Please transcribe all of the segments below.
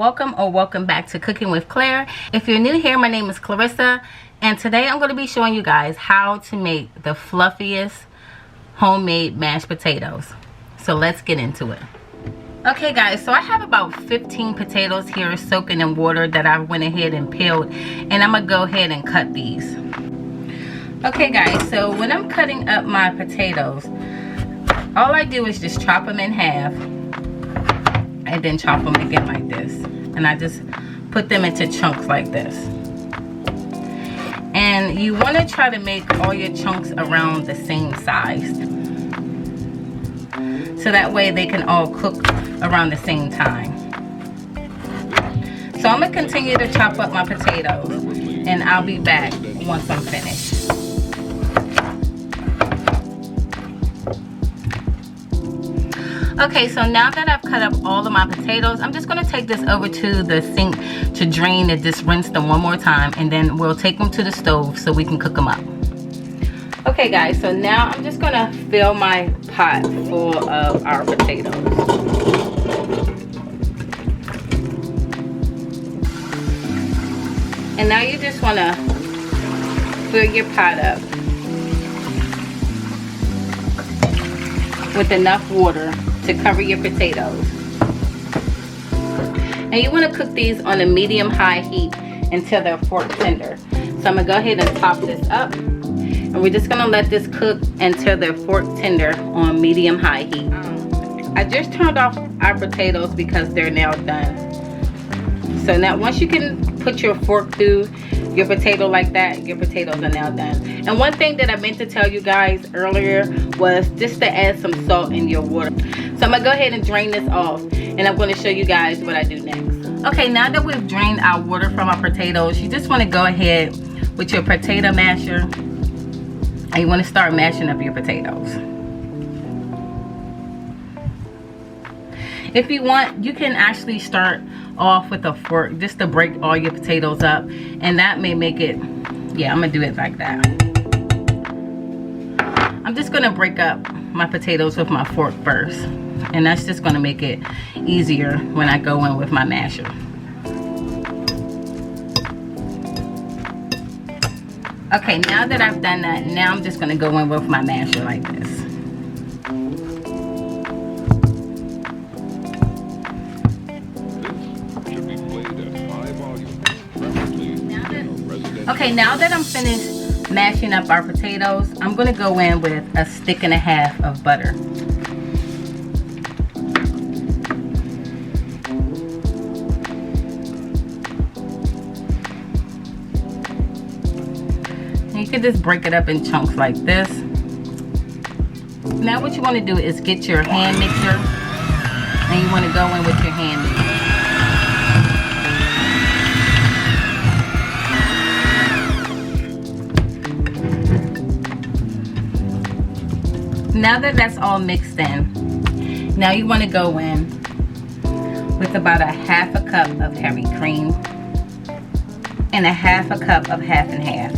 and welcome back to Cooking with Claire. If you're new here, my name is Clarissa, and today I'm going to be showing you guys how to make the fluffiest homemade mashed potatoes. So let's get into it. Okay guys, so I have about 15 potatoes here soaking in water that I went ahead and peeled, and I'm going to go ahead and cut these. Okay guys, so when I'm cutting up my potatoes, all I do is just chop them in half and then chop them again like this, and I just put them into chunks like this. And you want to try to make all your chunks around the same size, so that way they can all cook around the same time. So I'm going to continue to chop up my potatoes, and I'll be back once I'm finished. Okay, so now that I've cut up all of my potatoes, I'm just going to take this over to the sink to drain and just rinse them one more time, and then we'll take them to the stove so we can cook them up. Okay guys, so now I'm just going to fill my pot full of our potatoes. And now you just want to fill your pot up with enough water to cover your potatoes. And you want to cook these on a medium-high heat until they're fork tender. So I'm going to go ahead and top this up, and we're just going to let this cook until they're fork tender on medium-high heat. I just turned off our potatoes because they're now done. So now once you can put your fork through your potato like that, your potatoes are now done. And one thing that I meant to tell you guys earlier was just to add some salt in your water. So I'm going to go ahead and drain this off, and I'm going to show you guys what I do next. Okay, now that we've drained our water from our potatoes, you just want to go ahead with your potato masher, and you want to start mashing up your potatoes. If you want, you can actually start off with a fork just to break all your potatoes up, and that may make it, yeah, I'm gonna do it like that. I'm just gonna break up my potatoes with my fork first, and that's just gonna make it easier when I go in with my masher. Okay, now that I've done that, now I'm just gonna go in with my masher like this. Okay, now that I'm finished mashing up our potatoes, I'm going to go in with a stick and a half of butter. And you can just break it up in chunks like this. Now what you want to do is get your hand mixer, and you want to go in with your hand mixer. Now that that's all mixed in, now you want to go in with about a half a cup of heavy cream and a half a cup of half and half.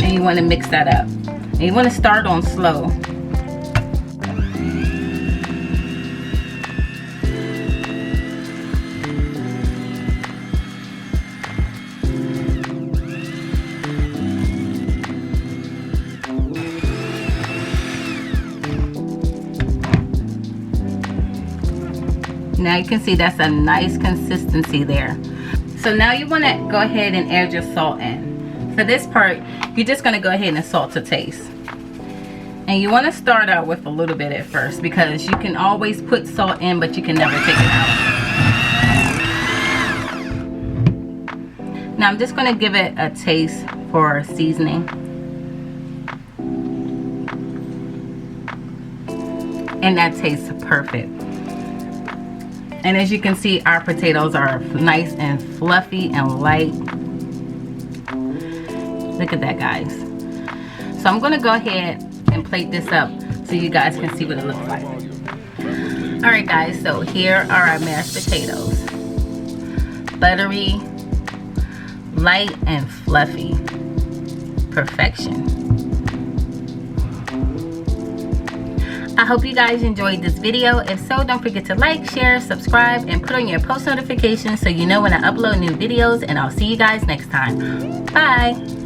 And you want to mix that up. And you want to start on slow. Now you can see that's a nice consistency there. So now you want to go ahead and add your salt in. For this part, you're just going to go ahead and salt to taste. And you want to start out with a little bit at first, because you can always put salt in, but you can never take it out. Now I'm just going to give it a taste for seasoning. And that tastes perfect. And as you can see, our potatoes are nice and fluffy and light. Look at that, guys. So I'm going to go ahead and plate this up so you guys can see what it looks like. Alright guys, so here are our mashed potatoes. Buttery, light and fluffy. Perfection. I hope you guys enjoyed this video. If so, don't forget to like, share, subscribe, and put on your post notifications so you know when I upload new videos, and I'll see you guys next time. Bye.